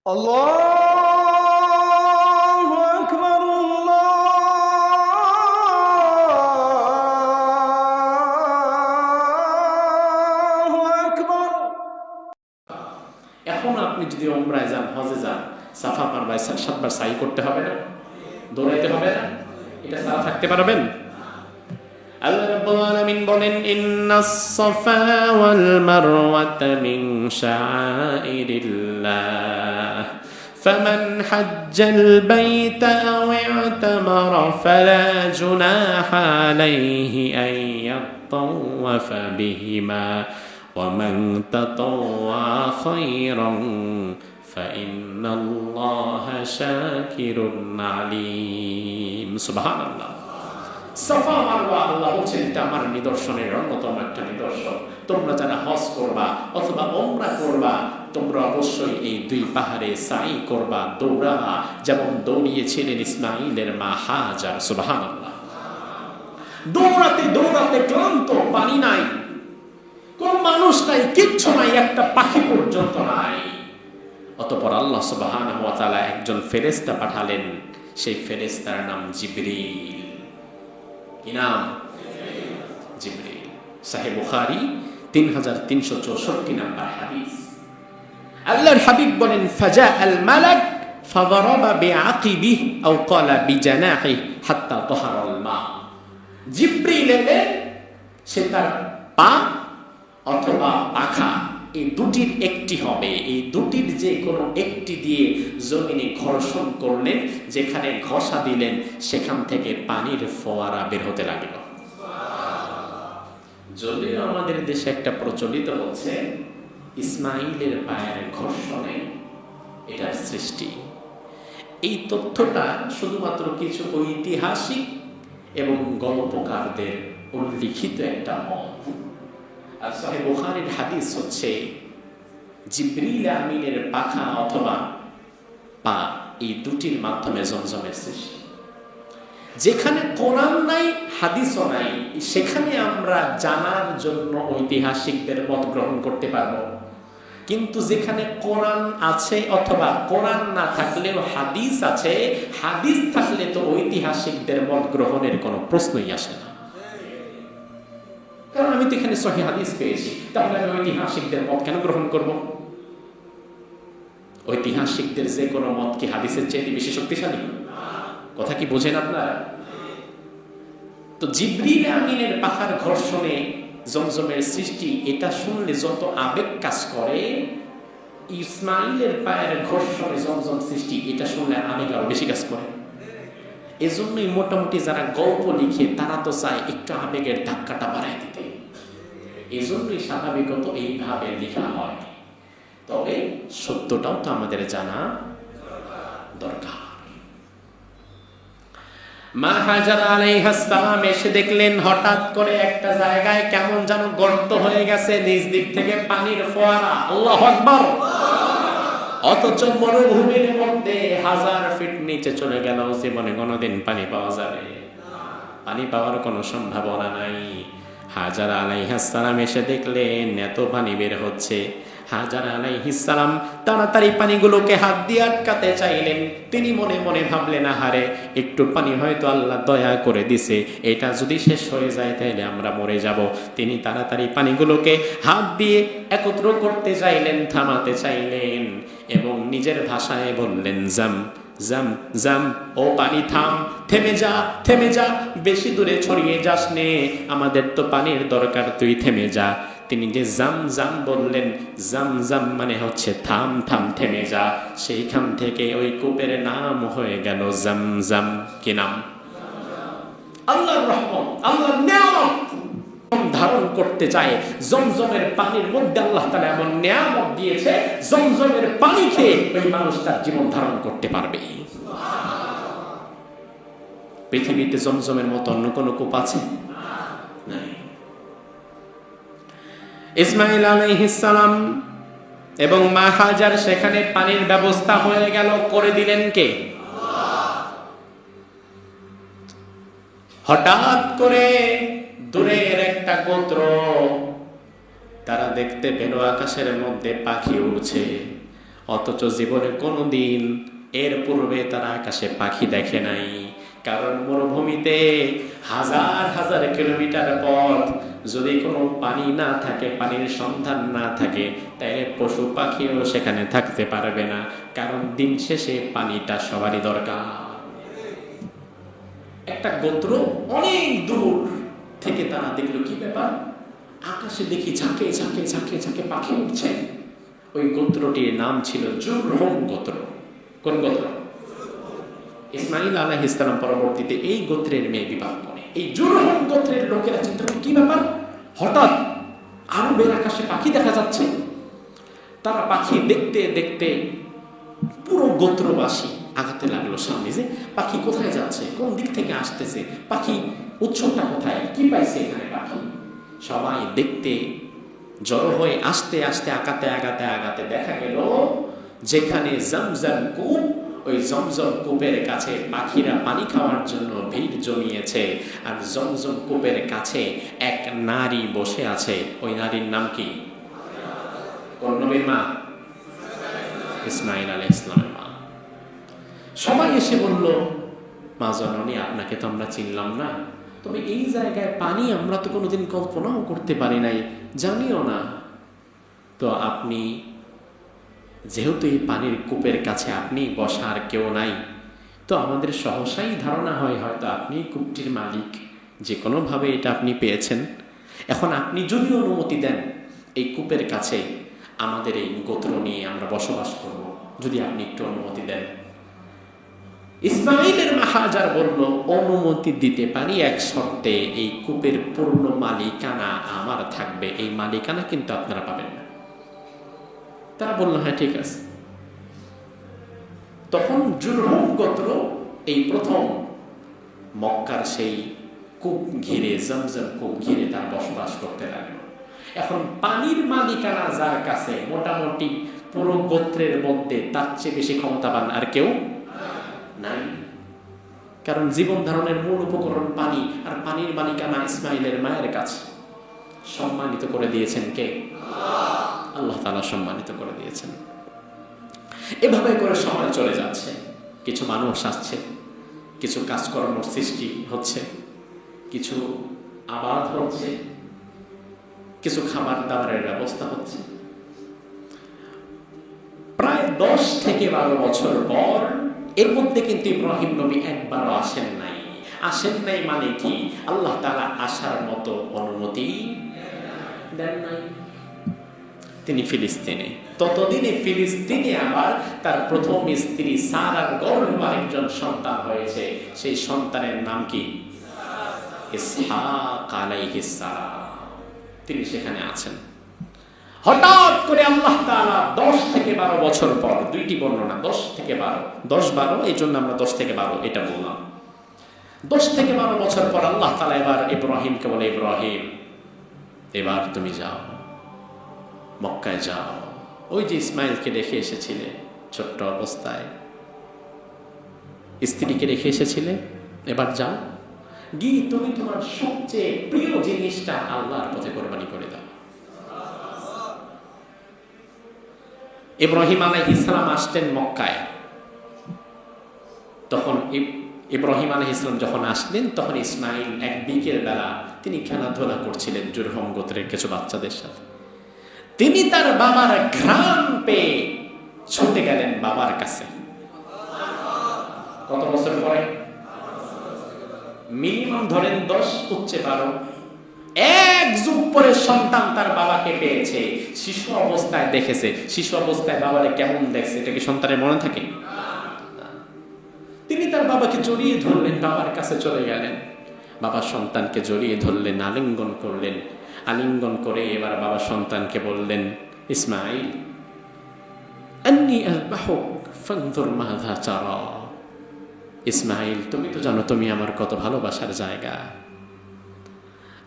আল্লাহু আকবার, আল্লাহু আকবার। এখন আপনি যদি উমরায় যান, হজে যান, সাফা মারবায় 7 বার সাই করতে হবে না? দৌড়াইতে হবে না? এটা ছাড়া থাকতে পারবেন? আল্লাহ রাব্বুল আলামিন বলেন, ইন্নাস সাফা ওয়াল মারওয়াতা মিন শাআইরিল্লাহ ফামান হাজ্জাল বাইতা আও ইতামারা ফালা জুনাহা আলাইহি আন ইয়াতাওয়াফা বিহিমা ومن تطوع خيرا فإن الله شاكر عليم سبحان الله সাফা মারওয়া আল্লাহ বলছেন এটা আমার নিদর্শনের অন্যতম একটা নিদর্শন। তোমরা যারা হজ করবা অথবা উমরা করবা, তোমরা অবশ্যই এই দুই পাহাড়ে সাই করবা, দৌড়াবা, যেমন দৌড়িয়েছিলেন ইসমাইলের মা হাজার। সুবহানাল্লাহ। দৌড়াতে দৌড়াতে ক্লান্ত, পানি নাই, কোন মানুষ নাই, কিচ্ছু নাই, একটা পাখি পর্যন্ত নাই। অতঃপর আল্লাহ সুবহানাহু ওয়া তাআলা একজন ফেরেশতা পাঠালেন। সেই ফেরেশতার নাম জিবরিল। কি নাম? জিবরিল। সহিহ বুখারী 3364 নাম্বার হাদিস। আল্লাহর হাবিব বলেন, ফাজা আল মালাক ফাদারাবা বিআকিবিহি আও ক্বালা বিজানাহি হাত্তা তাহারা আল মা। জিবরিল এলেন, সে তার পা অথবা পাখা, এই দুটির একটি হবে, এই দুটির যে কোনো একটি দিয়ে জমিনে ঘর্ষণ করলেন, যেখানে ঘষা দিলেন সেখান থেকে পানির ফোয়ারা বের হতে লাগলো। যদিও আমাদের দেশে একটা প্রচলিত হচ্ছে ইসমাইলের পায়ের ঘর্ষণে এটার সৃষ্টি। এই তথ্যটা শুধুমাত্র কিছু ঐতিহাসিক এবং গল্পকারদের উল্লিখিত একটা মত। আর সহিহ বুখারীর হাদিস হচ্ছে জিবরিল আমিনের পাখা অথবা পা, এই দুটির মাধ্যমে জমজমের সৃষ্টি। যেখানে কোরআন নাই, হাদিসও নাই, সেখানে আমরা জানার জন্য ঐতিহাসিকদের মত গ্রহণ করতে পারবো। কিন্তু যেখানে কোরআন আছে অথবা কোরআন না থাকলেও হাদিস আছে, হাদিস থাকলে তো ঐতিহাসিকদের মত গ্রহণের কোনো প্রশ্নই আসে না। কারণ আমি তো এখানে সহিহ হাদিস পেয়েছি, তাহলে আমি ঐতিহাসিকদের মত কেন গ্রহণ করব? ঐতিহাসিকদের যে কোনো মত কি হাদিসের চেয়ে বেশি শক্তিশালী? কথা কি বোঝেন আপনারা? তো জিবরিল আমিনের পাখার ঘর্ষণে জমজমের সৃষ্টি, এটা শুনলে যত আবেগ কাজ করে, ইসমাইলের পায়ের ঘর্ষণে জমজম সৃষ্টি, এটা শুনলে আবেগ আরো বেশি কাজ করে। এজন্যই মোটামুটি যারা গল্প লিখে তারা তো চায় একটু আবেগের ধাক্কাটা বাড়ায় দিতে, এজন্যই স্বাভাবিকত এইভাবে লেখা হয়। তবে সত্যটাও তো আমাদের জানা দরকার। মা হাজার আলাইহিস সালাম এসে দেখলেন হঠাৎ করে একটা জায়গায় কেমন যেন গর্ত হয়ে গেছে, নিচ দিক থেকে পানির ফোয়ারা। আল্লাহু আকবার। অথচ মরুভূমির মধ্যে 1000 ফিট নিচে চলে গেল, জীবনে কোনোদিন পানি পাওয়া যাবে? পানি পাওয়ার কোনো সম্ভাবনা নাই। হাজার আলাইহিস সালাম এসে দেখলেন এত পানি বের হচ্ছে। হাজার আলাইহিস সালাম তাড়াতাড়ি পানিগুলোকে হাত দিয়ে আটকাতে চাইলেন। তিনি মনে মনে ভাবলেন, আহারে, একটু পানি হয়তো আল্লাহ দয়া করে দিছে, এটা যদি শেষ হয়ে যায় তাহলে আমরা মরে যাব। তিনি তাড়াতাড়ি পানিগুলোকে হাত দিয়ে একত্র করতে চাইলেন, থামাতে চাইলেন এবং নিজের ভাষায় বললেন, জাম জাম জাম, ও পানি থাম, থেমে যা, থেমে যা, বেশি দূরে ছড়িয়ে যাস নে, আমাদের তো পানির দরকার, তুই থেমে যা। তিনি যে জাম জাম বললেন, জাম জাম মানে হচ্ছে থাম থাম, থেমে যা। সেইখান থেকে ওই কূপের নাম হয়ে গেল জামজাম। কি নাম? আল্লাহর রহমত, আল্লাহর নিয়ামত ধারণ করতে চায়। জমজমের পানির মধ্যে আল্লাহ তাআলা এমন নিয়ামত দিয়েছে, জমজমের পানি খেয়ে ওই মানুষ তার জীবন ধারণ করতে পারবে। পৃথিবীতে জমজমের মতো অন্য কোনো কূপ আছে? নাই। ইসমাইল আলাইহিস সালাম এবং মা হাজার সেখানে পানির ব্যবস্থা হয়ে গেল, করে দিলেন কে? হঠাৎ করে দূরের একটা গোত্র, তারা দেখতে পেল আকাশের মধ্যে পাখি উড়ছে। অথচ জীবনে কোনোদিন এর পূর্বে তারা আকাশে পাখি দেখে নাই। কারণ মরুভূমিতে হাজার হাজার কিলোমিটার পথ, যদি কোনো পানি না থাকে, পানির সন্ধান না থাকে, তাহলে পশু পাখিও সেখানে থাকতে পারবে না। কারণ দিন শেষে পানিটা সবারই দরকার। একটা গোত্র অনেক দূর থেকে তারা দেখলো কি ব্যাপার, আকাশে দেখি ঝাঁকে ঝাঁকে ঝাঁকে ঝাঁকে পাখি উঠছে। ওই গোত্রটির নাম ছিল জুরহুম গোত্র। কোন গোত্র? ইসমাইল আলাইহিস সালাম পরবর্তীতে এই গোত্রের মেয়ে বিবাহ করে। এই জুরহুম গোত্রের লোকেরা চিন্তা করে কি ব্যাপার, হঠাৎ আরবের আকাশে পাখি দেখা যাচ্ছে। তারা পাখি দেখতে দেখতে পুরো গোত্রবাসী আগাতে লাগলো সামনে, যে পাখি কোথায় যাচ্ছে, কোন দিক থেকে আসতেছে, পাখি উৎসবটা কোথায়, কি পাইছে এখানে পাখি। সবাই দেখতে জড়ো হয়ে আস্তে আস্তে আগাতে আগাতে আগাতে দেখা গেল যেখানে জমজম কূপ, ওই জমজম কূপের কাছে পাখিরা পানি খাওয়ার জন্য ভিড় জমিয়েছে। আর জমজম কূপের কাছে এক নারী বসে আছে। ওই নারীর নাম কি? কোন নবীর মা? ইসমাইল আলাইহিস সালামের মা। সবাই এসে বলল, মা জননী, আপনাকে তো আমরা চিনলাম না, তবে এই জায়গায় পানি আমরা তো কোনোদিন কল্পনাও করতে পারি নাই, জানিও না। তো আপনি যেহেতু এই পানির কূপের কাছে আপনি বসার কেউ নাই, তো আমাদের সহসাই ধারণা হয় হয়তো আপনি কূপটির মালিক, যে কোনোভাবে এটা আপনি পেয়েছেন। এখন আপনি যদি অনুমতি দেন, এই কূপের কাছে আমাদের এই গোত্র নিয়ে আমরা বসবাস করব, যদি আপনি একটু অনুমতি দেন। ইসমাইলের মা হাজার বলল, অনুমতি দিতে পারি এক শর্তে, এই কূপের পূর্ণ মালিকানা আমার থাকবে, এই মালিকানা কিন্তু আপনারা পাবেন না। তারা বলল, হ্যাঁ ঠিক আছে। তখন জুরহুম গোত্র এই প্রথম মক্কার সেই কূপ ঘিরে, জমজম কূপ ঘিরে তার বসবাস করতে লাগলো। এখন পানির মালিকানা যার কাছে, মোটামুটি পুরো গোত্রের মধ্যে তার চেয়ে বেশি ক্ষমতাবান আর কেউ নাই। কারণ জীবন ধারণের মূল উপকরণ পানি, আর পানির মালিকানা ইসমাইলের মায়ের কাছে। সম্মানিত করে দিয়েছেন কে? আল্লাহ তাআলা সম্মানিত করে দিয়েছেন। এভাবে করে সময় চলে যাচ্ছে, কিছু মানুষ আসছে, কিছু কাজকর্ম সৃষ্টি হচ্ছে, কিছু আবাদ হচ্ছে, কিছু খাবার দাবারের ব্যবস্থা হচ্ছে। প্রায় 10 থেকে 12 বছর পর, এর মধ্যে কিন্তু ইব্রাহিম নবী একবারও আসেন নাই। আসেন নাই মানে কি? আল্লাহ তাআলা আসার মতো অনুমতি দেন নাই। তিনি ফিলিস্তিনে, ততদিনে ফিলিস্তিনে আবার তার প্রথম স্ত্রী সারার গর্ভে আরেকজন সন্তান হয়েছে। সেই সন্তানের নাম কি? ইসহাক আলাইহিস সালাম। তিনি সেখানে আছেন। হঠাৎ করে আল্লাহ তাআলা 10 থেকে 12 বছর পর, দুইটি বর্ণনা 10 থেকে 12, 10-12, এই জন্য আমরা 10 থেকে 12 এটা বললাম। 10 থেকে 12 বছর পর আল্লাহ তাআলা এবার ইব্রাহিমকে বলে, ইব্রাহিম এবার তুমি যাও, মক্কায় যাও। ওই যে ইসমাইলকে রেখে এসেছিলে ছোট্ট অবস্থায়, স্ত্রীকে রেখে এসেছিলে, এবার যাও, গিয়ে তুমি তোমার সবচেয়ে প্রিয় জিনিসটা আল্লাহর পথে কোরবানি করে দাও। ইব্রাহিম আলাইহিস সালাম আসলেন মক্কায়। তখন ইব্রাহিম আলাইহিস সালাম যখন আসলেন, তখন ইসমাইল এক বিকেল বেলা তিনি খেলাধুলা করছিলেন জুরহুম গোত্রের কিছু বাচ্চাদের সাথে। তিনি তার বাবার ঘ্রাণ পেয়ে ছুটে গেলেন বাবার কাছে। কত বছর পরে? মিনিমাম ধরেন 10, উচ্চে 12। এক যুগ পরে সন্তান তার বাবাকে পেয়েছে। শিশু অবস্থায় দেখেছে, শিশু অবস্থায় বাবারে কেমন দেখছে, এটা কি সন্তানের মনে থাকে? তিনি তার বাবাকে জড়িয়ে ধরলেন, বাবার কাছে চলে গেলেন, বাবা সন্তানকে জড়িয়ে ধরলেন, আলিঙ্গন করলেন। আলিঙ্গন করে এবার বাবা সন্তানকে বললেন, ইসমাইল আন্নী আযবাহুক ফানজুর মাযা তারা। ইসমাইল, তুমি তো জানো তুমি আমার কত ভালোবাসার জায়গা।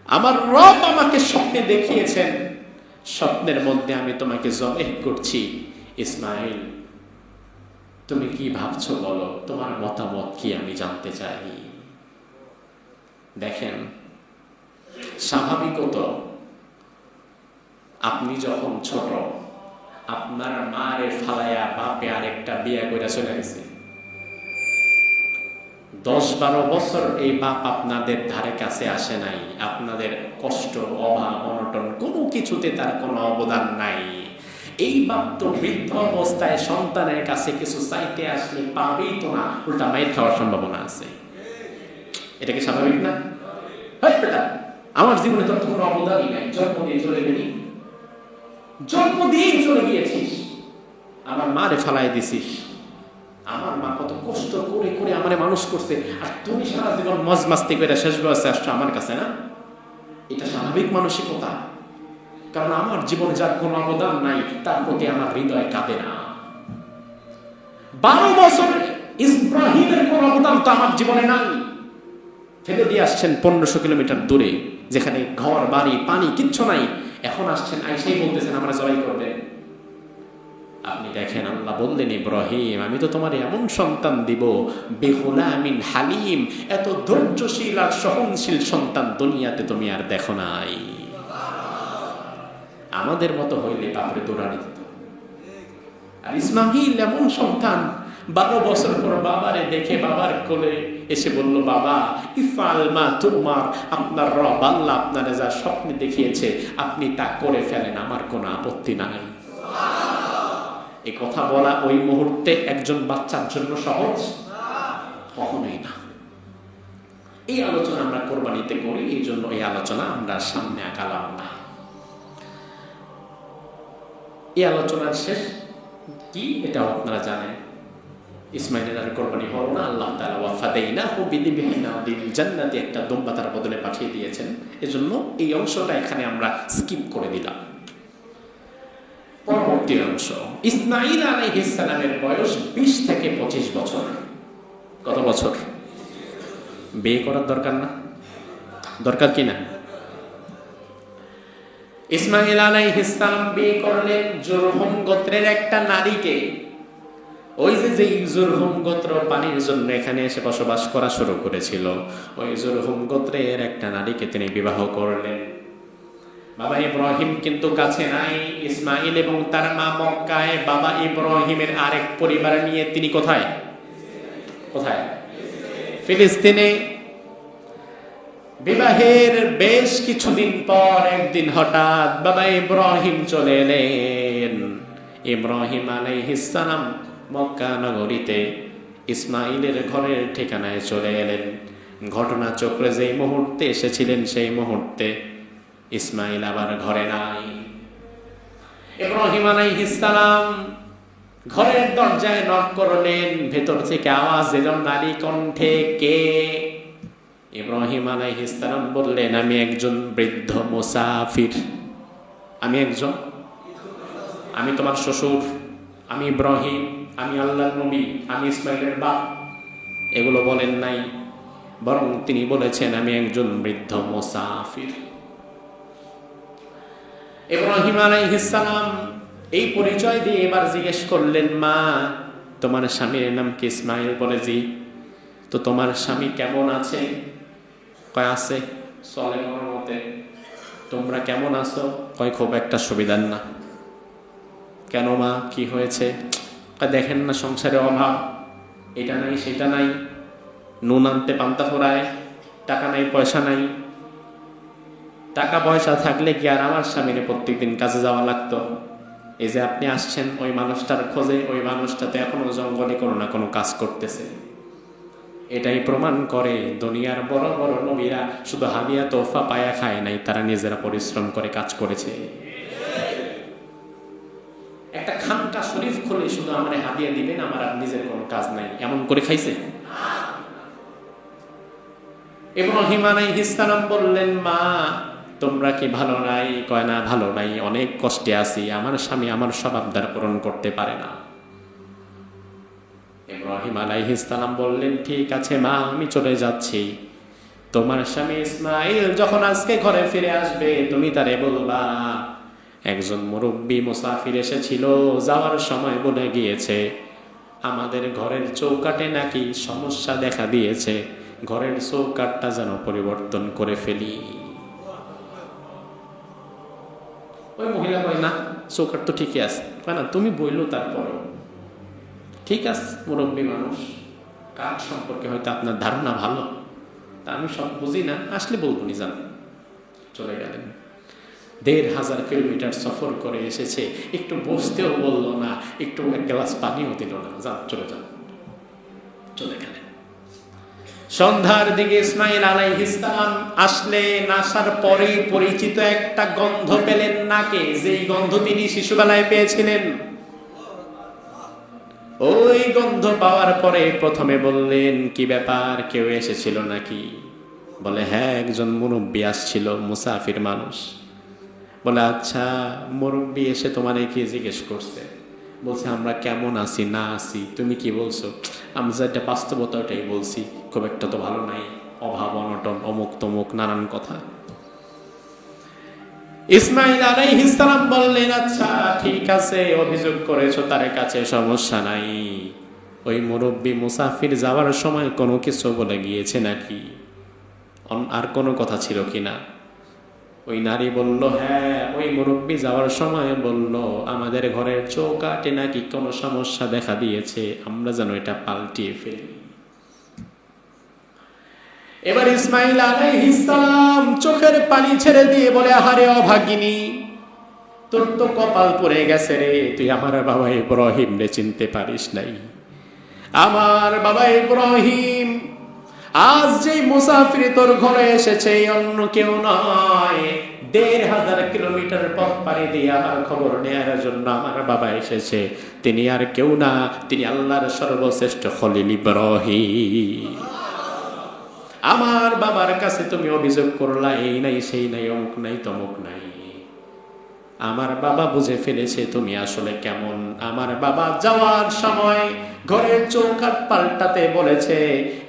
আমার রব আমাকে স্বপ্নে দেখিয়েছেন, স্বপ্নের মধ্যে আমি তোমাকে জবেহ করছি। ইসমাইল, তুমি কি ভাবছো বলো, তোমার মতামত কি আমি জানতে চাই। দেখেন, স্বাভাবিকত আপনি যখন ছোট, আপনার মারে ফালায়া বিয়া কইরা চলে গেছে। 10-12 বছর এই বাপ আপনাদের ধারে কাছে আসে নাই, আপনাদের কষ্ট, অভাব, অনটন কোনো কিছুতে তার কোনো অবদান নাই। এই বাপ তো বৃদ্ধ অবস্থায় সন্তানের কাছে কিছু চাইতে আসলে পাবেই তো না, উল্টা মাইর খাওয়ার সম্ভাবনা আছে। এটা কি স্বাভাবিক না? আমার জীবনে তো কোনো অবদানই নাই, জন্ম দিয়ে চলে গেলি, জন্ম দিয়েই চলে গিয়েছিস, আমার মারে ফালাই দিছিস, আমার মা কত কষ্ট করে করে আমারে মানুষ করছে, আর তুমি সারা জীবন মজ মাস্তি করে শেষ বয়সে আসছো আমার কাছে না? এটা স্বাভাবিক মানসিকতা? কারণ আমার জীবনে যার কোনো অবদান নাই তার প্রতি আমার হৃদয় কাঁদে না। 12 বছর ইব্রাহিমের কোনো অবদান তো আমার জীবনে নাই, ফেলে দিয়ে আসছেন 1500 কিলোমিটার দূরে, যেখানে ঘর বাড়ি পানি কিচ্ছু নাই, এখন আসছেন আইসাই বলতেছেন আমরা জবাই করবেন। আপনি দেখেন আল্লাহ বললেন, ইব্রাহিম আমি তো তোমার এমন সন্তান দিব, বিগুলামিন হালিম, এত ধৈর্যশীল আর সহনশীল সন্তান দুনিয়াতে তুমি আর দেখো নাই। আমাদের মতো হইলে বাপরে দৌড়ানি দিত। আর ইসমাইল এমন সন্তান, 12 বছর পর বাবারে দেখে বাবার কোলে এসে বলল, বাবা ইফআল মা তুমার, আপনার রব আল্লাহ আপনারে যা স্বপ্নে দেখিয়েছে আপনি তা করে ফেলেন, আমার কোনো আপত্তি নাই। এই কথা বলা ওই মুহূর্তে একজন বাচ্চার জন্য সহজ কখনোই না। এই আলোচনা আমরা কোরবানিতে করি, এই জন্য এই আলোচনা আমরা সামনে আগালাম না। এই আলোচনার শেষ কি এটা আপনারা জানেন, ইসমাইলের আর কোরবানি হলো না, আল্লাহ তাআলা ওয়াফাদাইনাহু বিযিবহিন আযীম, জান্নাতে একটা দুম্বা তার বদলে পাঠিয়ে দিয়েছেন। এজন্য এই অংশটা এখানে আমরা স্কিপ করে দিলাম। পরবর্তী অংশ, ইসমাইল আলাইহিস সালামের বয়স 20 থেকে 25 বছর। কত বছর? বিয়ে করার দরকার না? দরকার কি না? ইসমাইল আলাইহিস সালাম বিয়ে করলেন জুরহুম গোত্রের একটা নারীকে। ওই যে জুরহুম গোত্র পানির জন্য এখানে এসে বসবাস করা শুরু করেছিল, ওই জুরহুম গোত্রের একটা নারীকে তিনি বিবাহ করলেন। বাবা ইব্রাহিম কিন্তু কাছে নাই, ইসমাইল এবং তার মা মক্কায়। বাবা ইব্রাহিমের আরেক পরিবার নিয়ে তিনি কোথায়? কোথায়? ফিলিস্তিনে। বিবাহের বেশ কিছুদিন পর একদিন হঠাৎ বাবা ইব্রাহিম চলে এলেন। ইব্রাহিম আলাইহিস সালাম মক্কা নগরীতে ইসমাইলের ঘরের ঠিকানায় চলে এলেন। ঘটনা চক্রে যেই মুহূর্তে এসেছিলেন সেই মুহূর্তে ইসমাইল আবার ঘরে নাই। ইব্রাহিম আলাইহিস সালাম ঘরের দরজায় নক করলেন, ভেতর থেকে আওয়াজ এলো নারী কণ্ঠে, কে? ইব্রাহিম আলাইহিস সালাম বললেন, আমি একজন বৃদ্ধ মুসাফির, আমি তোমার শ্বশুর, আমি ইব্রাহিম, আমি আল্লাহর নবী, আমি ইসমাইলের বাপ। এগুলো বলেন নাই, বরং তিনি বলেছেন আমি একজন বৃদ্ধ মুসাফির। ইব্রাহিম আলাইহিস সালাম এই পরিচয় দিয়ে এবার জিজ্ঞেস করলেন, মা তোমার স্বামীর নাম কি? ইসমাইল বলে, জি। তো তোমার স্বামী কেমন আছে? কয় আছে, চলে কোনো মতে। তোমরা কেমন আছো? কয় খুব একটা সুবিধার না। কেন মা, কি হয়েছে? দেখেন না সংসারে অভাব, এটা নাই সেটা নাই, নুন আনতে পান্তা ফোড়ায়, টাকা নাই পয়সা নাই। টাকা পয়সা থাকলে কি আর আমার স্বামীর প্রত্যেকদিন কাজে যাওয়া লাগতো? এই যে আপনি আসছেন ওই মানুষটার খোঁজে, ওই মানুষটাতে এখনো জঙ্গলে কোনো না কোনো কাজ করতেছে। এটাই প্রমাণ করে দুনিয়ার বড় বড় নবীরা শুধু হাদিয়া তোহফা পায়া খায় নাই, তারা নিজেরা পরিশ্রম করে কাজ করেছে। একটা খানকা শরীফ খুলে শুধু আমার হাদিয়া দিবেন, আমার আর নিজের কোনো কাজ নাই, এমন করে খাইছে? ইব্রাহিম আলাইহিস সালাম বললেন, মা তোমরা কি ভালো নাই? কয় না, ভালো নাই, অনেক কষ্টে আছি, আমার স্বামী আমার সব আবদার পূরণ করতে পারে না। ইব্রাহিম আলাইহিস সালাম বললেন, ঠিক আছে মা, আমি চলে যাচ্ছি। তোমার স্বামী ইসমাইল যখন আজকে ঘরে ফিরে আসবে, তুমি তারে বলবা একজন মুরব্বী মুসাফির এসেছিল, যাওয়ার সময় বলে গিয়েছে আমাদের ঘরের চৌকাটে নাকি সমস্যা দেখা দিয়েছে, ঘরের চৌকাটটা যেন পরিবর্তন করে ফেলি। ওই মহিলা কয়, না চৌকাট তো ঠিকই আছে। কয় না, তুমি বললো তারপরও ঠিক আছে, মুরব্বী মানুষ, কাঠ সম্পর্কে হয়তো আপনার ধারণা ভালো, তা আমি সব বুঝি না, আসলে বলবো নি, যান। চলে গেলেন। ১,৫০০ কিলোমিটার সফর করে এসেছে, একটু বসতেও বললো না, একটু এক গ্লাস পানিও দিল না, যান চলে যান। চলে গেলেন। সন্ধ্যার দিকে ইসমাইল আলাইহিস সালাম আসলেন। আসার পরেই পরিচিত একটা গন্ধ পেলেন নাকে, যেই গন্ধ তিনি শিশুবেলায় পেয়েছিলেন। ওই গন্ধ পাওয়ার পরে প্রথমে বললেন, কি ব্যাপার, কেউ এসেছিল নাকি? বলে, হ্যাঁ, একজন মুরব্বী আসছিল, মুসাফির মানুষ। বলে, আচ্ছা, মুরব্বী এসে তোমারে কি জিজ্ঞেস করছে? বলছে, আমরা কেমন আছি না আছি, তুমি কি বলছো? আমি যেটা বাস্তবতা ওটাই বলছি, খুব একটা তো ভালো নাই, অভাব অনটন, অমুক তমুক নানান কথা। ইসমাইল আলাইহিস সালাম বললেন, আচ্ছা ঠিক আছে, অভিযোগ করেছো তার কাছে, সমস্যা নাই। ওই মুরব্বী মুসাফির যাওয়ার সময় কোনো কিছু বলে গিয়েছে নাকি? আর কোনো কথা ছিল কিনা? ওই নারী বলল, হ্যাঁ, ওই মুরব্বী যাওয়ার সময় বলল, আমাদের ঘরের চৌকাঠে নাকি কোনো সমস্যা দেখা দিয়েছে, আমরা যেন এটা পাল্টিয়ে ফেলি। এবার ইসমাইল আলাইহিস সালাম চোখের পানি ছেড়ে দিয়ে বলে, আহারে অভাগিনী, তোর তো কপাল পড়ে গেছে রে, তুই আমার বাবা ইব্রাহিম রে চিনতে পারিস নাই। আমার বাবা ইব্রাহিম আজ যে মুসাফির তোর ঘরে এসেছে, অন্য কেউ নয়, ১,৫০০ কিলোমিটার পথ পাড়ি দিয়ে আমার খবর নেয়ার জন্য আমার বাবা এসেছে। তিনি আর কেউ না, তিনি আল্লাহর সর্বশ্রেষ্ঠ খলিল ইব্রাহিম। আমার বাবার কাছে তুমি অভিযোগ করলা, এই নাই সেই নাই, অমুক নাই তমুক নাই। আমার বাবা বুঝে ফেলেছে তুমি আসলে কেমন। আমার বাবা যাওয়ার সময় ঘরের চৌকাঠ পাল্টাতে বলেছে,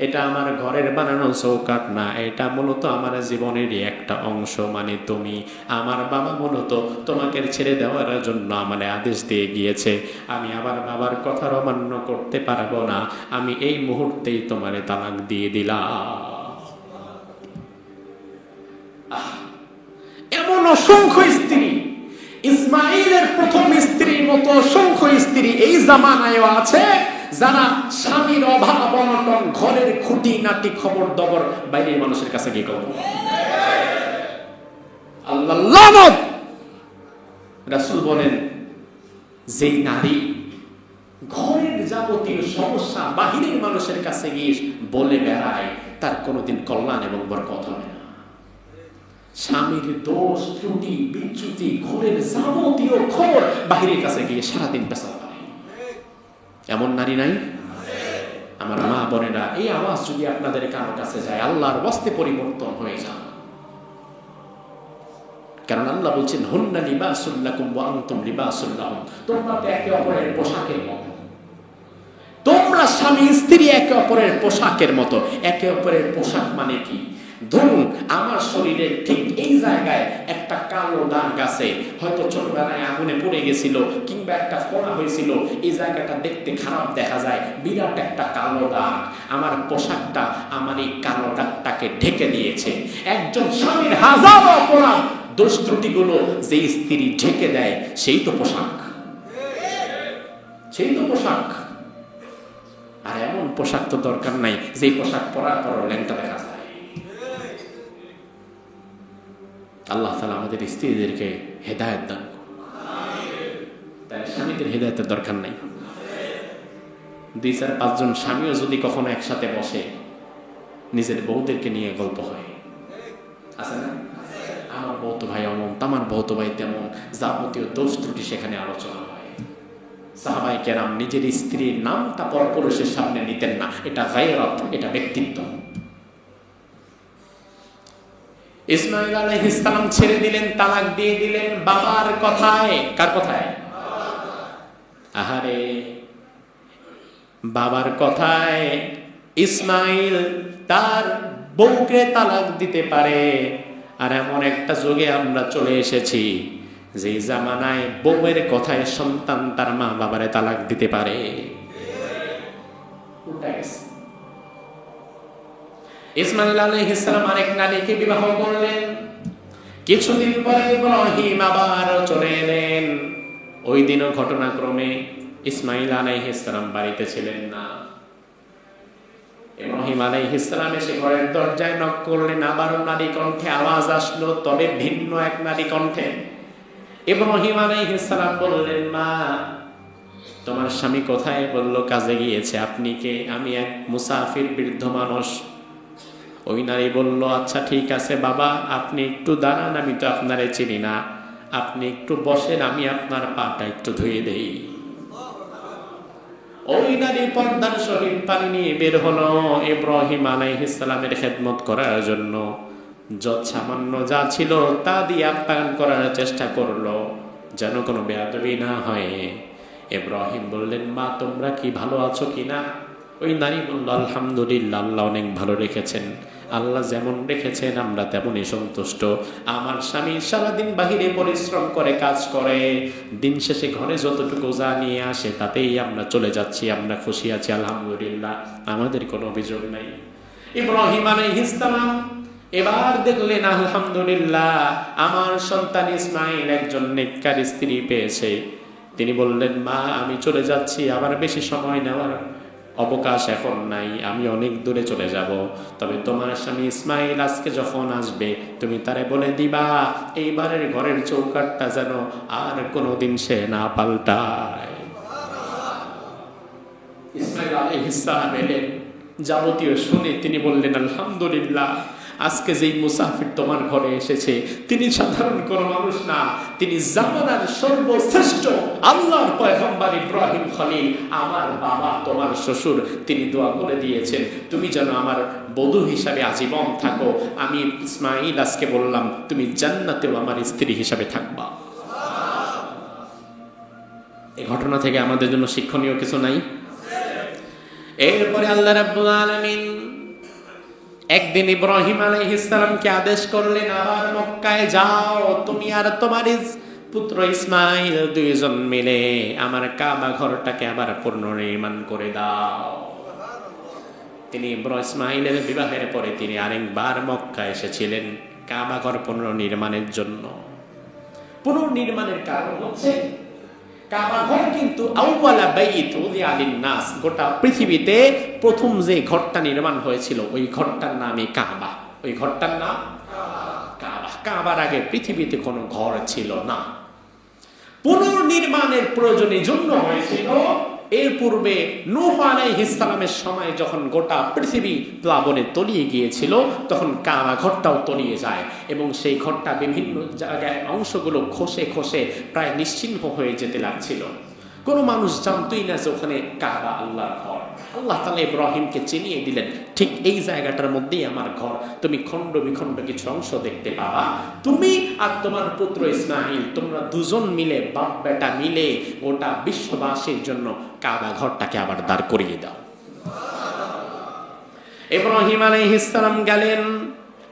এটা আমার ঘরের বানানো চৌকাঠ না, এটা মূলত আমার জীবনেরই একটা অংশ, মানে তুমি। আমার বাবা মূলত তোমাকে ছেড়ে দেওয়ার জন্য আমার আদেশ দিয়ে গিয়েছে। আমি আমার বাবার কথা অমান্য করতে পারবো না, আমি এই মুহূর্তেই তোমারে তালাক দিয়ে দিলাম। এমন অসংখ্য স্ত্রী, ইসমাইলের প্রথম স্ত্রীর মতো অসংখ্য স্ত্রী এই জামানায়ও আছে, যারা স্বামীর অভাব অনটন, ঘরের খুঁটি নাটি খবর দবর বাইরের মানুষের কাছে গিয়ে খবর। আল্লাহ লানত। রাসূল বলেন, যেই নারী ঘরের যাবতীয় সমস্যা বাহিরের মানুষের কাছে গিয়ে বলে বেড়ায়, তার কোনোদিন কল্যাণ এবং বরকত হবে না। স্বামীর দোষ ত্রুটি বিচ্যুতি, ঘরের যাবতীয় খবর বাহিরের কাছে গিয়ে সারাদিন পেশা পায়, এমন নারী নাই? আমার মা বোনেরা, এই আওয়াজ যদি আপনাদের কারো কাছে যায়, আল্লাহর ওয়াস্তে পরিবর্তন হয়ে যান। কারণ আল্লাহ বলছেন, হুন্না লিবাসুল লাকুম ওয়া আনতুম লিবাসুল লাহুম, তোমরা তো একে অপরের পোশাকের মতো। তোমরা স্বামী স্ত্রী একে অপরের পোশাকের মতো। একে অপরের পোশাক মানে কি? ধরুন আমার শরীরের ঠিক এই জায়গায় একটা কালো দাগ আছে, হয়তো ছোটবেলায় আগুনে পড়ে গেছিল, কিংবা একটা ফোড়া হয়েছিল, এই জায়গাটা দেখতে খারাপ দেখা যায়, বিরাট একটা কালো দাগ। আমার পোশাকটা আমার এই কালো দাগটাকে ঢেকে দিয়েছে। একজন স্বামীর হাজারো অপরাধ দোষ ত্রুটিগুলো যে স্ত্রী ঢেকে দেয়, সেই তো পোশাক, সেই তো পোশাক। আর এমন পোশাক তো দরকার নাই যে পোশাক পরার পর ল্যাংটা দেখা যায়। আল্লাহ তাআলা আমাদের স্ত্রীদেরকে হেদায়েত দান করুন। তাই স্বামীদের হেদায়েতের দরকার নাই। 2-4-5 জন স্বামীও যদি কখনো একসাথে বসে, নিজের বউদেরকে নিয়ে গল্প হয়, আছে না? আমার বউ তো ভাই অমন, আমার বউ তো ভাই তেমন, যাবতীয় দোষ ত্রুটি সেখানে আলোচনা হয়। সাহাবায়ে কেরাম নিজের স্ত্রীর নামটা পরপুরুষের সামনে নিতেন না, এটা গায়রাত, এটা ব্যক্তিত্ব। ইসমাইল আলাইহিস সালাম ছেড়ে দিলেন, তালাক দিয়ে দিলেন বাবার কথায়। কার কথায়? আহারে, বাবার কথায় ইসমাইল তার বউকে তালাক দিতে পারে। আর এমন একটা যুগে আমরা চলে এসেছি যে জামানায় বউয়ের কথায় সন্তান তার মা বাবারে তালাক দিতে পারে। ইসমাইল আলাইহিস সালাম আরেক নারীকে বিবাহ করলেন। কিছুদিন পরে ইব্রাহিম আবার চলে এলেন। ওই দিনও ঘটনাক্রমে ইসমাইল আলাইহিস সালাম বাড়িতে ছিলেন না। ইব্রাহিম আলাইহিস সালাম এসে ঘরের দরজায় নক করলেন, আবারও নারী কণ্ঠে আওয়াজ আসলো, তবে ভিন্ন এক নারী কণ্ঠে। ইব্রাহিম আলাইহিস সালাম বললেন, মা তোমার স্বামী কোথায়? বলল, কাজে গিয়েছে। আপনি কে? আমি এক মুসাফির বৃদ্ধ মানুষ। ওই নারী বলল, আচ্ছা ঠিক আছে বাবা, আপনি একটু দাঁড়ান, আমি তো আপনারে চিনি না, আপনি একটু বসেন, আমি আপনার পাটা একটু ধুয়ে দেই। ওই নারী পর্দার সহিত পানি নিয়ে বের হলো ইব্রাহিম আলাইহিস সালামের খেদমত করার জন্য। যত সামান্য যা ছিল তা দিয়ে আপ্যায়ন করার চেষ্টা করলো, যেন কোনো বেয়াদবি না হয়। ইব্রাহিম বললেন, মা তোমরা কি ভালো আছো কিনা? ওই নারী বলল, আলহামদুলিল্লাহ, আল্লাহ অনেক ভালো রেখেছেন, আল্লাহ যেমন রেখেছেন আমরা তেমনই সন্তুষ্ট। আমার স্বামী সারাদিন বাহিরে পরিশ্রম করে, কাজ করে, দিন শেষে ঘরে যতটুকু যা নিয়ে আসে তাতেই আমরা চলে যাচ্ছি, আমরা খুশি আছি, আলহামদুলিল্লাহ, আমাদের কোনো অভিযোগ নাই। ইব্রাহিম আলাইহিস সালাম এবার দেখলেন, আলহামদুলিল্লাহ, আমার সন্তান ইসমাইল একজন নেককার স্ত্রী পেয়েছে। তিনি বললেন, মা আমি চলে যাচ্ছি, আবার বেশি সময় নেওয়ার অবকাশ এখন নাই, আমি অনেক দূরে চলে যাব। তবে তোমার স্বামী ইসমাইল আজকে যখন আসবে তুমি তারে বলে দিবা এইবারের ঘরের চৌকাঠটা যেন আর কোনোদিন সে না পাল্টায়। ইসমাইল আলাইহিস সালাম এলেন, যাবতীয় শুনে তিনি বললেন, আলহামদুলিল্লাহ, আজকে যেই মুসাফির তোমার ঘরে এসেছে তিনি সাধারণ কোনো মানুষ না, তিনি জামানার সর্বশ্রেষ্ঠ আল্লাহর পয়গম্বর ইব্রাহিম খলিল, আমার বাবা, তোমার শ্বশুর। তিনি দোয়া করে দিয়েছেন তুমি যেন আমার বধূ হিসাবে আজীবন থাকো। আমি ইসমাইল আজকে বললাম তুমি জান্নাতেও আমার স্ত্রী হিসাবে থাকবা। এই ঘটনা থেকে আমাদের জন্য শিক্ষণীয় কিছু নাই? এরপরে আল্লাহ রাব্বুল আলামিন একদিন ইব্রাহিম আলাইহিস সালামকে আদেশ করলেন, আবার মক্কায় যাও, তুমি আর তোমার পুত্র ইসমাইল দুইজন মিলে আমার কাবা ঘরটাকে আবার পুনর্নির্মাণ করে দাও। তিনি ইসমাইলের বিবাহের পরে তিনি আরেকবার মক্কা এসেছিলেন কাবা ঘর পুনর্নির্মাণের জন্য। পুনর্নির্মাণের কারণ হচ্ছে কাবা ঘর কিন্তু আউয়ালা বাইত উযিয়া লিন-নাস, গোটা পৃথিবীতে প্রথম যে ঘরটা নির্মাণ হয়েছিল ওই ঘরটার নামই কাবা। ওই ঘরটার নাম কাবা। কাবার আগে পৃথিবীতে কোনো ঘর ছিল না। পুনর্নির্মাণের প্রয়োজনের জন্য হয়েছিল। এর পূর্বে নূহ আলাইহিস সালামের সময় যখন গোটা পৃথিবী প্লাবনে তলিয়ে গিয়েছিল তখন কাবা ঘরটাও তলিয়ে যায় এবং সেই ঘরটা বিভিন্ন জায়গায় অংশগুলো খসে খসে প্রায় নিশ্চিহ্ন হয়ে যেতে লাগছিল। কোনো মানুষ জানতই না যে ওখানে কাবা আল্লাহর ঘর। আল্লাহ তাআলা ইব্রাহিমকে চিনিয়ে দিলেন, ঠিক এই জায়গাটার মধ্যেই আমার ঘর, তুমি খণ্ড বিখণ্ড কিছু অংশ দেখতে পাবা। তুমি আর তোমার পুত্র ইসমাইল তোমরা দুজন মিলে, বাপ বেটা মিলে গোটা বিশ্ববাসীর জন্য কাবা ঘরটাকে আবার দাঁড় করিয়ে দাও। ইব্রাহিম আলাইহিস সালাম গেলেন।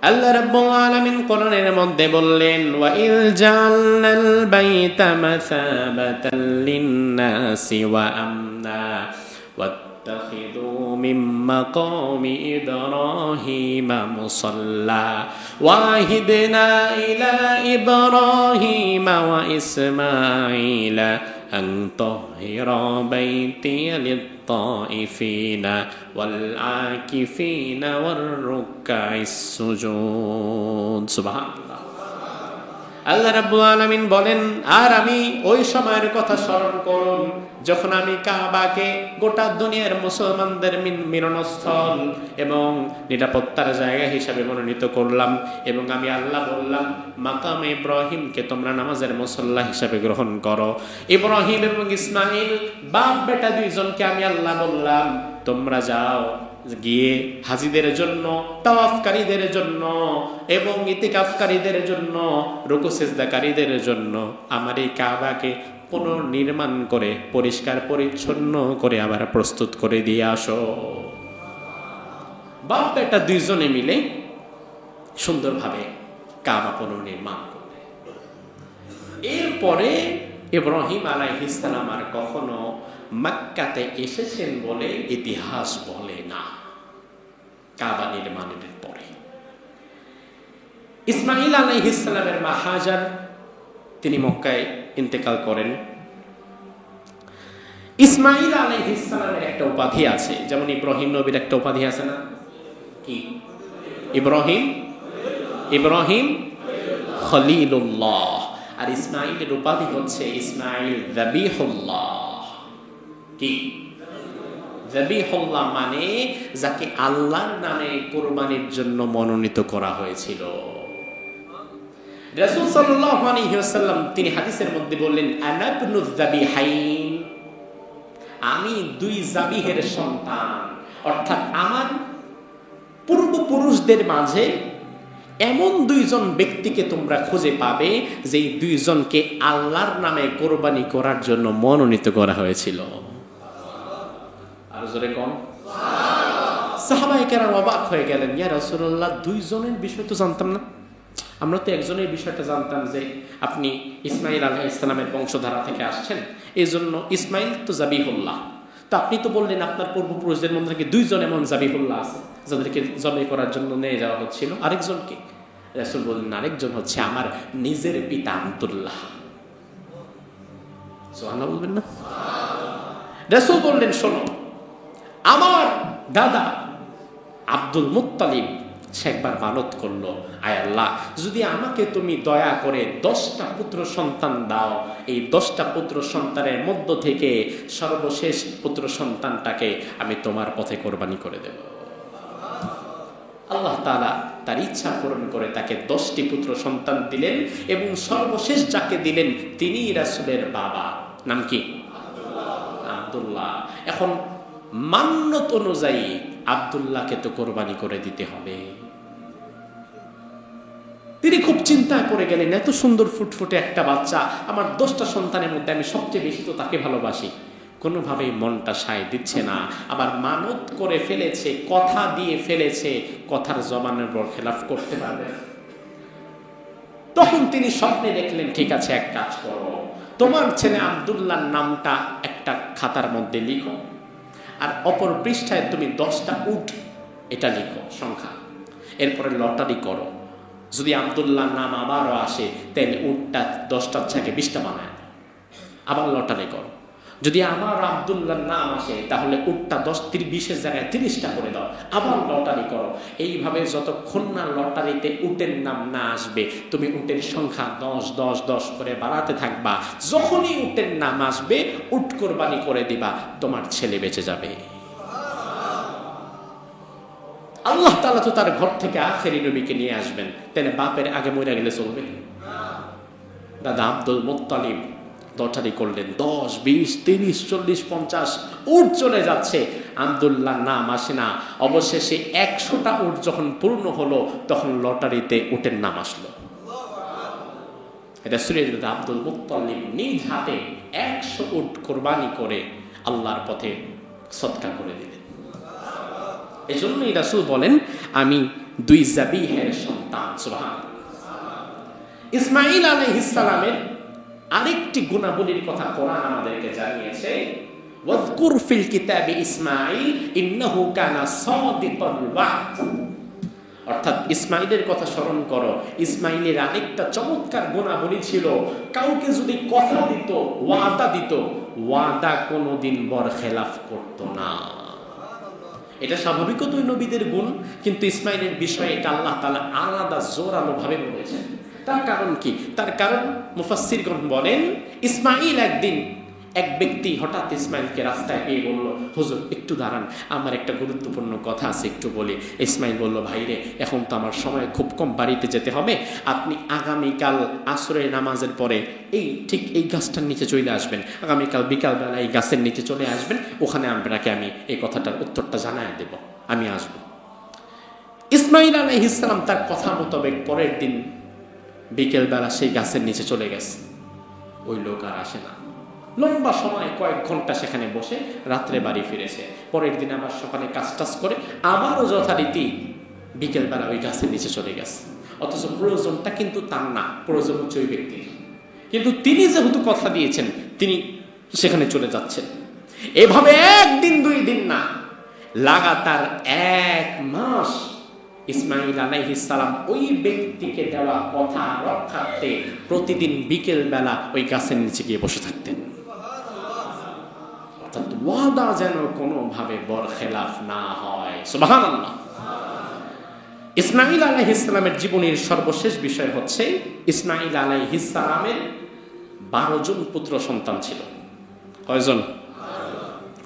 আল্লাহ রাব্বুল আলামিন কোরআনের মধ্যে বললেন, ওয়া ইল জাআলনাল বাইতা মাসাবাতাল লিন-নাসি ওয়া আমনা ওয়াত্তাখিযু মিন মাকামি ইব্রাহিমা মুসাল্লা ওয়া আহিদনা ইলা ইব্রাহিমা ওয়া ইসমাঈলা আন তাহিরা বাইতিয়া লিত-তাইফিনা ওয়াল আকিফিনা ওয়ার রুকআইস সুজুদ। সুবহানাল্লাহ। আল্লাহ রাব্বুল আলামিন বলেন, আর আমি ওই সময়ের কথা স্মরণ করুন যখন আমি কাবাকে গোটা দুনিয়ার মুসলমানদের মিলনস্থল এবং নিরাপত্তার জায়গা হিসাবে মনোনীত করলাম এবং আমি আল্লাহ বললাম মাকামে ইব্রাহিমকে তোমরা নামাজের মুসল্লা হিসাবে গ্রহণ করো। ইব্রাহিম এবং ইসমাইল বাপ বেটা দুইজনকে আমি আল্লাহ বললাম তোমরা যাও, গিয়ে হাজিদের জন্য, তাওয়াফকারীদের জন্য এবং ইতিকাফকারীদের জন্য, রুকু সিজদাকারীদের জন্য আমার এই কাবাকে পুনর্নির্মাণ করে পরিষ্কার পরিচ্ছন্ন করে আবার প্রস্তুত করে দিয়ে আসো। বাপ বেটা দুইজনে মিলে সুন্দরভাবে কাবা পুনর্নির্মাণ করবে। এরপরে ইব্রাহিম আলাইহিস সালাম আর কখনো মক্কাতে এসেছেন বলে ইতিহাস বলে না। কাবা নির্মাণের পরে ইসমাঈল আলাইহিস সালামের মা হাজার তিনি মক্কায় ইন্তেকাল করেন। ইসমাঈল আলাইহিস সালামের একটা উপাধি আছে, যেমন ইব্রাহিম নবীর একটা উপাধি আছে না? কি? ইব্রাহিম খলিলুল্লাহ। আর ইসমাঈলের উপাধি হচ্ছে ইসমাঈল যাবিহুল্লাহ। কি? যাবিহুল্লাহ মানে যাকে আল্লাহর নামে কুরবানির জন্য মনোনীত করা হয়েছিল। রাসূল সাল্লাল্লাহু আলাইহি ওয়াসাল্লাম তিনি হাদিসের মধ্যে বললেন, আনা ইবনুয যাবিহাইন, আমি দুই জাবিহের সন্তান। অর্থাৎ আমার পূর্বপুরুষদের মাঝে এমন দুইজন ব্যক্তিকে তোমরা খুঁজে পাবে যে দুইজনকে আল্লাহর নামে কোরবানি করার জন্য মনোনীত করা হয়েছিল। আর জোরে কম। সাহাবায়ে কেরাম অবাক হয়ে গেলেন, ইয়া রাসূলুল্লাহ, দুইজনের বিষয় তো জানতাম না, আমরা তো একজনের বিষয়টা জানতাম যে আপনি ইসমাঈল আলাইহিস সালামের বংশধারা থেকে আসছেন, এই জন্য ইসমাঈল তো যাবিহুল্লাহ। তো আপনি তো বললেন আপনার পূর্বপুরুষদের মধ্যে থেকে দুইজন এমন যাবিহুল্লাহ আছে যাদেরকে জবাই করার জন্য নিয়ে যাওয়া হচ্ছিল, আরেকজনকে? রাসূল বললেন, আরেকজন হচ্ছে আমার নিজের পিতা আব্দুল্লাহ। সুবহানাল্লাহ বলবেন না? রাসূল বললেন, শোনো, আমার দাদা আব্দুল মুত্তালিব সে একবার মানত করলো, আয় আল্লাহ, যদি আমাকে তুমি দয়া করে 10টা পুত্র সন্তান দাও, এই 10টা পুত্র সন্তানের মধ্য থেকে সর্বশেষ পুত্র সন্তানটাকে আমি তোমার পথে কোরবানি করে দেব। আল্লাহ তাআলা তার ইচ্ছা পূরণ করে তাকে 10টি পুত্র সন্তান দিলেন এবং সর্বশেষ যাকে দিলেন তিনি রাসূলের বাবা। নাম কি? আব্দুল্লাহ। এখন মান্যত অনুযায়ী আব্দুল্লাহকে তো কোরবানি করে দিতে হবে। তিনি খুব চিন্তায় পড়ে গেলেন, এত সুন্দর ফুটফুটে একটা বাচ্চা, আমার 10টা সন্তানের মধ্যে আমি সবচেয়ে বেশি তো তাকে ভালোবাসি, কোনোভাবেই মনটা সায় দিচ্ছে না। আবার মানত করে ফেলেছে, কথা দিয়ে ফেলেছে, কথার জবানের উপর খেলাফ করতে পারবে। তখন তিনি স্বপ্নে দেখলেন, ঠিক আছে, এক কাজ করো, তোমার ছেলে আব্দুল্লাহর নামটা একটা খাতার মধ্যে লিখো, আর অপর পৃষ্ঠায় তুমি 10টা উট এটা লিখো সংখ্যা, এরপরে লটারি করো, যদি আব্দুল্লাহর নাম আবারও আসে তাহলে উটটা 10টার থেকে 20টা বানায়, আবার লটারি করো, যদি আবার আব্দুল্লাহর নাম আসে তাহলে উটটা 20-এর জায়গায় 30টা করে দাও, আবার লটারি করো। এইভাবে যতক্ষণ না লটারিতে উটের নাম না আসবে তুমি উটের সংখ্যা 10 করে বাড়াতে থাকবা। যখনই উটের নাম আসবে উট কোরবানি করে দিবা, তোমার ছেলে বেঁচে যাবে। আল্লাহ তাআলা তো তার ঘর থেকে আখেরি নবীকে নিয়ে আসবেন, তাহলে বাপের আগে মরে গেলে চলবে? দাদা আব্দুল মুত্তালিব লটারি করলেন, 10, 20, 30, 40, 50 উট চলে যাচ্ছে, আব্দুল্লাহর নাম আসে না। অবশেষে 100টা উট যখন পূর্ণ হলো তখন লটারিতে উটের নাম আসলো। রাসূলের দাদা আব্দুল মুত্তালিব নিজ হাতে 100 উট কোরবানি করে আল্লাহর পথে সদকা করে দিলেন। এজন্যই রাসূল বলেন, আমি দুই যাবিহের সন্তান। সুবহানাল্লাহ। ইসমাঈল আলাইহিস সালামের আরেকটি গুণাবলীর কথা কোরআন আমাদেরকে জানিয়েছে, ওয়াযকুর ফিল কিতাবি ইসমাঈল ইন্নাহু কানা সাদিকাল ওয়া'দ। অর্থাৎ ইসমাঈলের কথা স্মরণ করো। ইসমাঈলের আরেকটা চমৎকার গুণাবলী ছিল, কাউকে যদি কথা দিত, ওয়াদা দিত, ওয়াদা কোনোদিন বরখেলাফ করত না। এটা স্বাভাবিকত নবীদের গুণ, কিন্তু ইসমাঈলের বিষয়ে এটা আল্লাহ তাআলা আলাদা জোরালো ভাবে বলেছেন। তার কারণ কি? তার কারণ মুফাসসিরগণ বলেন, ইসমাঈল একদিন এক ব্যক্তি হঠাৎ ইসমাঈলকে রাস্তায় পেয়ে বলল, হুজুর একটু দাঁড়ান, আমার একটা গুরুত্বপূর্ণ কথা আছে, একটু বলি। ইসমাঈল বলল, ভাইরে এখন তো আমার সময় খুব কম, বাড়িতে যেতে হবে, আপনি আগামীকাল আসরের নামাজের পরে ঠিক এই গাছটার নিচে চলে আসবেন, আগামীকাল বিকালবেলা এই গাছের নিচে চলে আসবেন, ওখানে আপনাকে আমি এই কথাটার উত্তরটা জানায় দেব, আমি আসব। ইসমাঈল আলাইহিস সালাম তার কথা মোতাবেক পরের দিন বিকেলবেলা সেই গাছের নিচে চলে গেছে। ওই লোক আর আসে না, লম্বা সময় কয়েক ঘন্টা সেখানে বসে রাত্রে বাড়ি ফিরেছে। পরের দিন আবার সকালে কাজ টাজ করে আবারও যথারীতি বিকেলবেলা ওই গাছের নিচে চলে গেছে। অথচ প্রয়োজনটা কিন্তু তার না, প্রয়োজন হচ্ছে ওই ব্যক্তির, কিন্তু তিনি যেহেতু কথা দিয়েছেন তিনি সেখানে চলে যাচ্ছেন। এভাবে একদিন 2 দিন না, লাগাতার 1 মাস ইসমাঈল আলাইহিস সালাম ওই ব্যক্তিকে দেওয়া কথা রক্ষার্থে প্রতিদিন বিকেল বেলা ওই গাছের নিচে গিয়ে বসে থাকতেন। ওয়াদা যেন কোনোভাবে বরখেলাফ না হয়। সুবহানাল্লাহ। ইসমাঈল আলাইহিস সালামের জীবনের সর্বশেষ বিষয় হচ্ছে ইসমাঈল আলাইহিস সালামের 12 জন পুত্র সন্তান ছিল। কয়জন?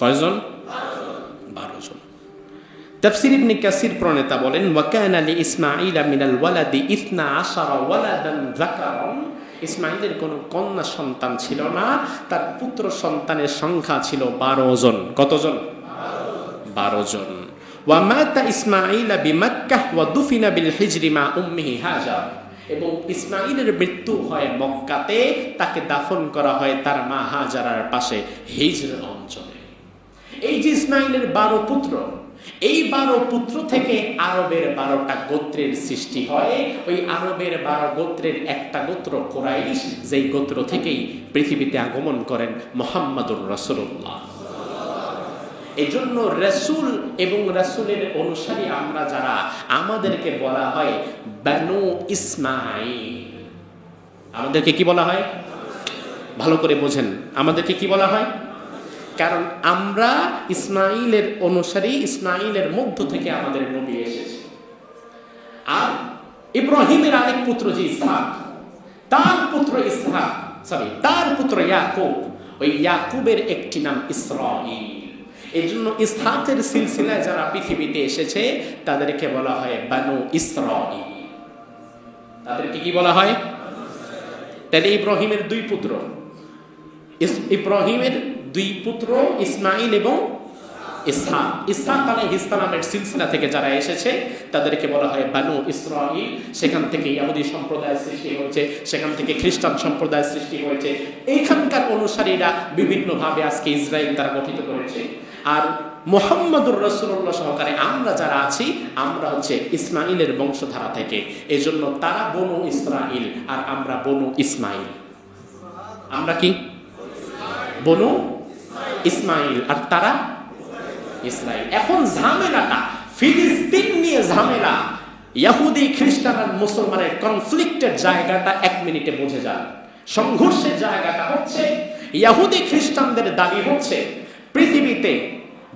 12 জন। তাফসীর ইবনে কাসির প্রণেতা বলেন, ওয়া কানা লি ইসমাঈল মিনাল ওয়ালাদি 12 ওয়ালাদান যাকারান। ইসমাঈলের কোনো কন্যা সন্তান ছিল না, তার পুত্র সন্তানের সংখ্যা ছিল 12 জন। কতজন? 12 জন। ওয়া মাতা ইসমাঈল বিমক্কাহ ওয়া দুফিনা বিল হিজরি মা উম্মিহি হাজার। এবং ইসমাঈলের মৃত্যু হয় মক্কাতে, তাকে দাফন করা হয় তার মা হাজারার পাশে হিজর অঞ্চলে। এই যে ইসমাঈলের 12 পুত্র, এই 12 পুত্র থেকে আরবের 12টা গোত্রের সৃষ্টি হয়। ওই আরবের 12 গোত্রের একটা গোত্র কুরাইশ, যেই গোত্র থেকেই পৃথিবীতে আগমন করেন মুহাম্মাদুর রাসূলুল্লাহ। এই জন্য রাসূল এবং রাসূলের অনুসারী আমরা যারা, আমাদেরকে বলা হয় বানু ইসমাঈল। আমাদেরকে কি বলা হয়? ভালো করে বোঝেন, আমাদেরকে কি বলা হয়? কারণ আমরা ইসমাঈলের অনুসারী, ইসমাঈলের মধ্য থেকে আমাদের নবী এসেছে। আর ইব্রাহিমের আরেক পুত্র যে ইসহাক, তার পুত্র ইয়াকুব, ওই ইয়াকুবের একটি নাম ইসরাঈল। এই জন্য ইসহাকের সিলসিলায় যারা পৃথিবীতে এসেছে তাদেরকে বলা হয় বানু ইসরাঈল। তাদেরকে কি বলা হয়? তাহলে ইব্রাহিমের 2 পুত্র, ইব্রাহিমের 2 পুত্র ইসমাঈল এবং ইসহাক। ইসহাক আলাইহিস সালামের সিলসিলা থেকে যারা এসেছে তাদেরকে বলা হয় বানু ইসরাঈল। সেখান থেকে ইহুদি সম্প্রদায়ের সৃষ্টি হয়েছে, সেখান থেকে খ্রিস্টান সম্প্রদায়ের সৃষ্টি হয়েছে। এইখানকার অনুসারীরা বিভিন্নভাবে আজকে ইসরায়েল তারা গঠিত করেছে। আর মুহাম্মাদুর রাসূলুল্লাহ সহকারে আমরা যারা আছি, আমরা হচ্ছে ইসমাঈলের বংশধারা থেকে। এজন্য তারা বনু ইসরাঈল আর আমরা বনু ইসমাঈল। আমরা কি? বনু ইসমাঈল আর তারা ইসরাঈল। এখন ঝামেলাটা ফিলিস্তিন নিয়ে ঝামেলা, ইহুদি খ্রিস্টান আর মুসলমানের কনফ্লিক্টের জায়গাটা 1 মিনিটে বুঝে যান। সংঘর্ষের জায়গাটা হচ্ছে ইহুদি খ্রিস্টানদের দাবি হচ্ছে পৃথিবীতে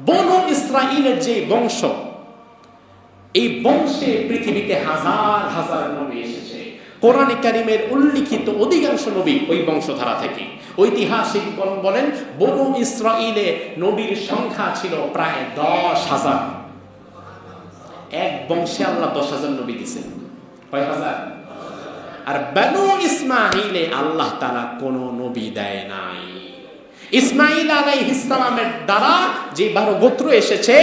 বনু ইসরাঈলের যে বংশ, এই বংশে পৃথিবীতে হাজার হাজার নবী এসেছে। কোরআনে কারীমের উল্লিখিত অধিকাংশ নবী ওই বংশধারা থেকে। ঐতিহাসিকগণ বলেন বনু ইসরাঈলে নবীর সংখ্যা ছিল প্রায় 10,000। এক বংশে আল্লাহ 10,000 নবী দিয়েছেন। কয় হাজার? আর বনু ইসমাঈলে আল্লাহ তাআলা কোনো নবী দেয় নাই। ইসমাঈল আলাইহিস সালামের দ্বারা যে 12 গোত্র এসেছে,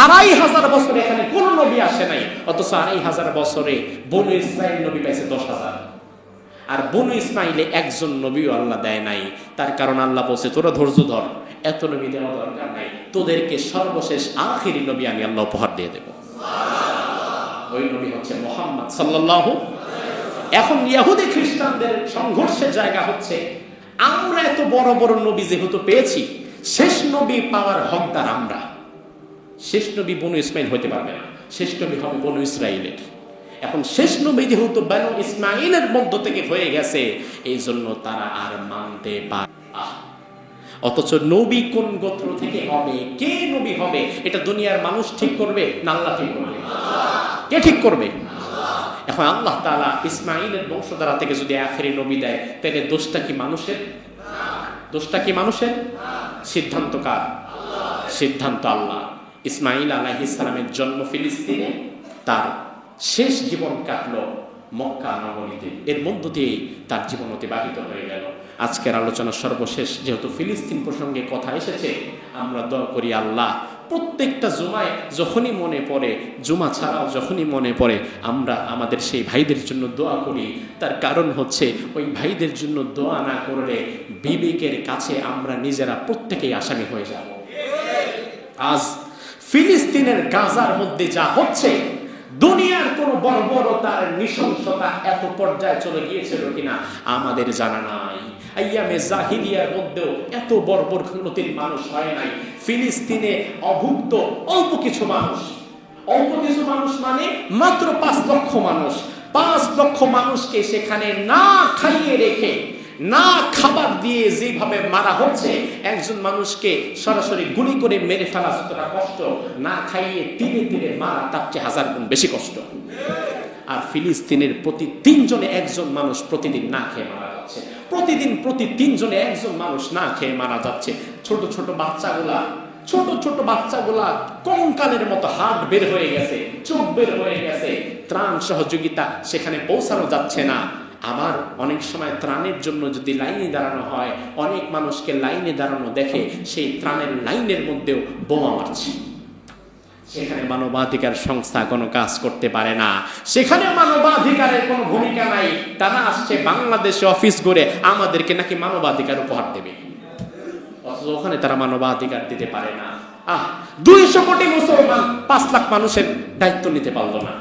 2,500 বছরে এখানে কোন নবী আসে নাই, অথচ 2,500 বছরে বনু ইসরাঈল নবী পাইছে 10,000। আর বনু ইসমাঈলে একজন নবীও আল্লাহ দেয় নাই। তার কারণ আল্লাহ বলছে, তোরা ধৈর্য ধর, এত নবী দেওয়া দরকার নাই, তোদেরকে সর্বশেষ আখিরি নবী আমি আল্লাহ উপহার দিয়ে দেব। ওই নবী হচ্ছে মুহাম্মদ সাল্লাল্লাহু। এখন ইহুদি খ্রিস্টানদের সংঘর্ষের জায়গা হচ্ছে, আমরা এত বড় বড় নবী যেহেতু পেয়েছি, শেষ নবী পাওয়ার হকদার আমরা। শেষ নবী বনু ইসমাঈল হতে পারবে না, শেষ নবী হবে বনু ইসরাঈলের। এখন শেষ নবী যেহেতু বনু ইসমাঈলের মধ্য থেকে হয়ে গেছে, এই জন্য তারা আর মানতে পারে। অথচ নবী কোন গোত্র থেকে হবে, কে নবী হবে, এটা দুনিয়ার মানুষ ঠিক করবে না আল্লাহ ঠিক করবে? কে ঠিক করবে? এখন আল্লাহ তাআলা ইসমাঈলের বংশধারা থেকে যদি আখেরি নবী দেয়, তাহলে দোষটা কি মানুষের? দোষটা কি মানুষের? সিদ্ধান্ত কার? সিদ্ধান্ত আল্লাহ। ইসমাঈল আলাইহিস সালামের জন্ম ফিলিস্তিনে, তার শেষ জীবন কাটলো মক্কা নগরীতে। এর মধ্য দিয়ে তার জীবন অতিবাহিত হয়ে গেল। আজকের আলোচনা সর্বশেষ, যেহেতু ফিলিস্তিন প্রসঙ্গে কথা এসেছে, আমরা দোয়া করি আল্লাহ প্রত্যেকটা জুমায় যখনই মনে পড়ে, জুমা ছাড়াও যখনই মনে পড়ে, আমরা আমাদের সেই ভাইদের জন্য দোয়া করি। তার কারণ হচ্ছে ওই ভাইদের জন্য দোয়া না করলে বিবেকের কাছে আমরা নিজেরা প্রত্যেকেই আসামি হয়ে যাব। আজ ফিলিস্তিনের গাজার মধ্যে যা হচ্ছে, দুনিয়ার কোন বর্বরতার নৃশংসতা এত পর্যায়ে চলে গিয়েছিল কিনা আমাদের জানা নাই। আইয়ামে জাহিলিয়ার মধ্যেও এত বর্বরতার মানুষ হয় নাই। ফিলিস্তিনে অভুক্ত অল্প কিছু মানুষ মানে মাত্র 5 লক্ষ মানুষ, 5 লক্ষ মানুষকে সেখানে না খাইয়ে রেখে না খাবার দিয়ে যেভাবে মারা হচ্ছে, একজন মানুষকে সরাসরি গুলি করে মেরে ফেলা যতটা কষ্ট, না খাইয়ে তিলে তিলে মারা তার চেয়ে 1000 গুণ বেশি কষ্ট। আর ফিলিস্তিনের প্রতি 3 জনে একজন মানুষ প্রতিদিন না খেয়ে মারা যাচ্ছে, প্রতিদিন প্রতি 3 জনে একজন মানুষ না খেয়ে মারা যাচ্ছে। ছোট ছোট বাচ্চাগুলা কঙ্কালের মতো হাত বের হয়ে গেছে, চোখ বের হয়ে গেছে, ত্রাণ সহযোগিতা সেখানে পৌঁছানো যাচ্ছে না। আবার অনেক সময় ত্রাণের জন্য যদি লাইনে দাঁড়ানো হয়, অনেক মানুষকে লাইনে দাঁড়ানো দেখে সেই ত্রাণের লাইনের মধ্যেও বোমা মারছে। সেখানে মানবাধিকার সংস্থা কোনো কাজ করতে পারে না, সেখানে মানবাধিকারের কোনো ভূমিকা নাই। তারা আসছে বাংলাদেশে অফিস করে আমাদেরকে নাকি মানবাধিকার উপহার দেবে, অথচ ওখানে তারা মানবাধিকার দিতে পারে না। 200 কোটি মুসলমান 5 লাখ মানুষের দায়িত্ব নিতে পারলো না,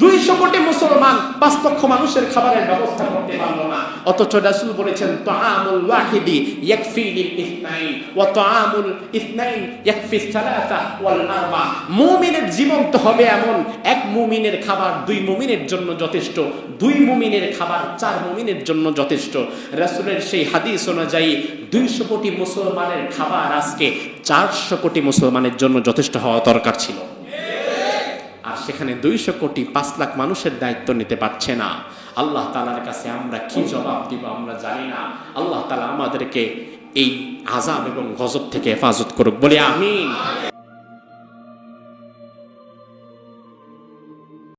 200 কোটি মুসলমান 5 লক্ষ মানুষের খাবারের ব্যবস্থা করতে পারলো না। অথচ রাসূল বলেছেন তাআমুল ওয়াহিদি ইয়াকফি লিল ইসনাইন ওয়া তাআমুল ইসনাইন ইয়াকফি সালাসা ওয়াল আরবা। মুমিনের জীবন তো হবে এমন, এক মুমিনের খাবার 2 মুমিনের জন্য যথেষ্ট, 2 মুমিনের খাবার 4 মুমিনের জন্য যথেষ্ট। রাসূলের সেই হাদিস অনুযায়ী 200 কোটি মুসলমানের খাবার আজকে 400 কোটি মুসলমানের জন্য যথেষ্ট হওয়া দরকার ছিল। আর সেখানে 200 কোটি 5 লাখ মানুষের দায়িত্ব নিতে পারছে না। আল্লাহ তাআলার কাছে আমরা কি জবাব দিব আমরা জানি না। আল্লাহ তাআলা আমাদেরকে এই আযাব এবং গজব থেকে হেফাজত করুক, বলি আমিন।